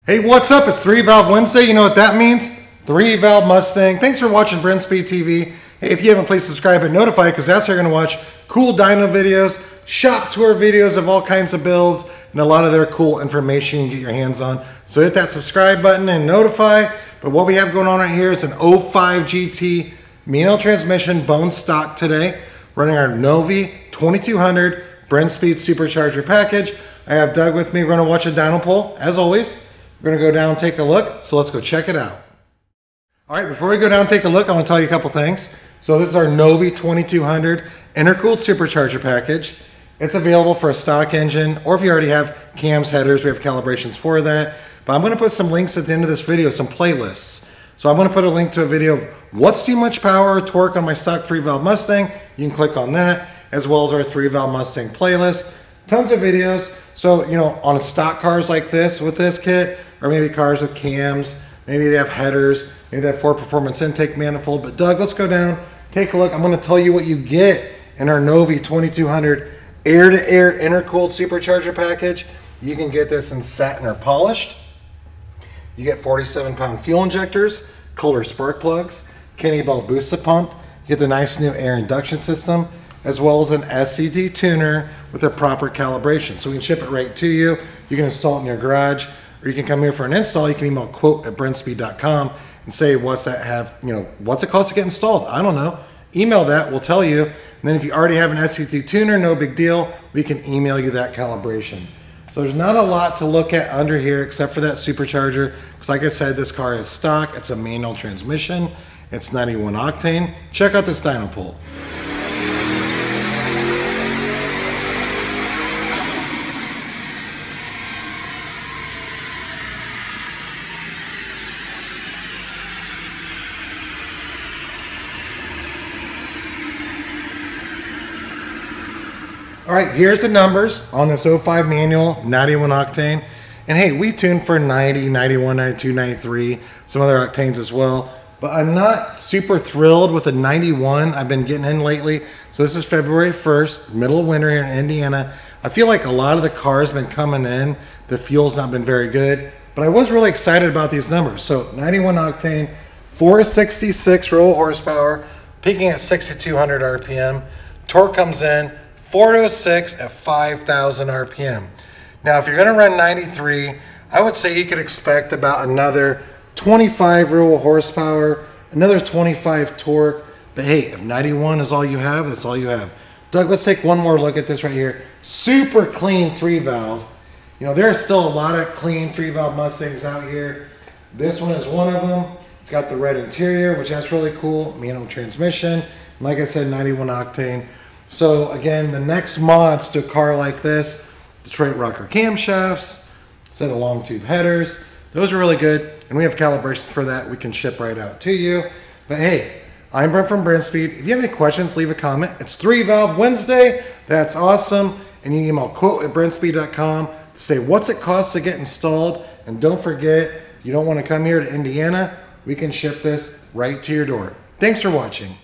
Hey, what's up? It's 3-Valve Wednesday. You know what that means? 3-Valve Mustang. Thanks for watching Brenspeed TV. Hey, if you haven't, please subscribe and notify, because that's how you're going to watch cool dyno videos, shop tour videos of all kinds of builds, and a lot of their cool information you can get your hands on. So hit that subscribe button and notify. But what we have going on right here is an 05 GT manual transmission, bone stock today, running our Novi 2200 Brenspeed supercharger package. I have Doug with me. We're going to watch a dyno pull, as always. We're going to go down and take a look, so let's go check it out. All right, before we go down and take a look, I want to tell you a couple things. So this is our Novi 2200 intercooled supercharger package. It's available for a stock engine, or if you already have cams, headers, we have calibrations for that. But I'm going to put some links at the end of this video, some playlists. So I'm going to put a link to a video of what's too much power or torque on my stock 3-valve Mustang. You can click on that, as well as our 3-valve Mustang playlist. Tons of videos. So, you know, on stock cars like this with this kit, or maybe cars with cams, maybe they have headers, maybe they have 4 performance intake manifold. But Doug, let's go down, take a look. I'm going to tell you what you get in our Novi 2200 air-to-air intercooled supercharger package. You can get this in satin or polished. You get 47-pound fuel injectors, Kohler spark plugs, Kenny Ball booster pump. You get the nice new air induction system, as well as an SCD tuner with a proper calibration. So we can ship it right to you. You can install it in your garage, or you can come here for an install. You can email quote@brenspeed.com and say, what's that have, you know, what's it cost to get installed? I don't know. Email that, we'll tell you. And then if you already have an SCD tuner, no big deal. We can email you that calibration. So there's not a lot to look at under here except for that supercharger. Because like I said, this car is stock. It's a manual transmission. It's 91 octane. Check out this dyno pull. All right, here's the numbers on this 05 manual, 91 octane. And hey, we tuned for 90, 91, 92, 93, some other octanes as well. But I'm not super thrilled with the 91 I've been getting in lately. So this is February 1st, middle of winter here in Indiana. I feel like a lot of the cars have been coming in. The fuel's not been very good. But I was really excited about these numbers. So 91 octane, 466 raw horsepower, peaking at 6,200 RPM. Torque comes in 406 at 5,000 RPM. Now, if you're going to run 93, I would say you could expect about another 25 real horsepower, another 25 torque. But hey, if 91 is all you have, that's all you have. Doug, let's take one more look at this right here. Super clean 3-valve. You know, there's still a lot of clean 3-valve Mustangs out here. This one is one of them. It's got the red interior, which that's really cool. Manual transmission. Like I said, 91 octane. So again, the next mods to a car like this, Detroit rocker camshafts, set of long tube headers, those are really good. And we have calibrations for that. We can ship right out to you. But hey, I'm Brent from Brenspeed. If you have any questions, leave a comment. It's 3-Valve Wednesday. That's awesome. And you email quote@brenspeed.com to say what's it cost to get installed. And don't forget, you don't want to come here to Indiana, we can ship this right to your door. Thanks for watching.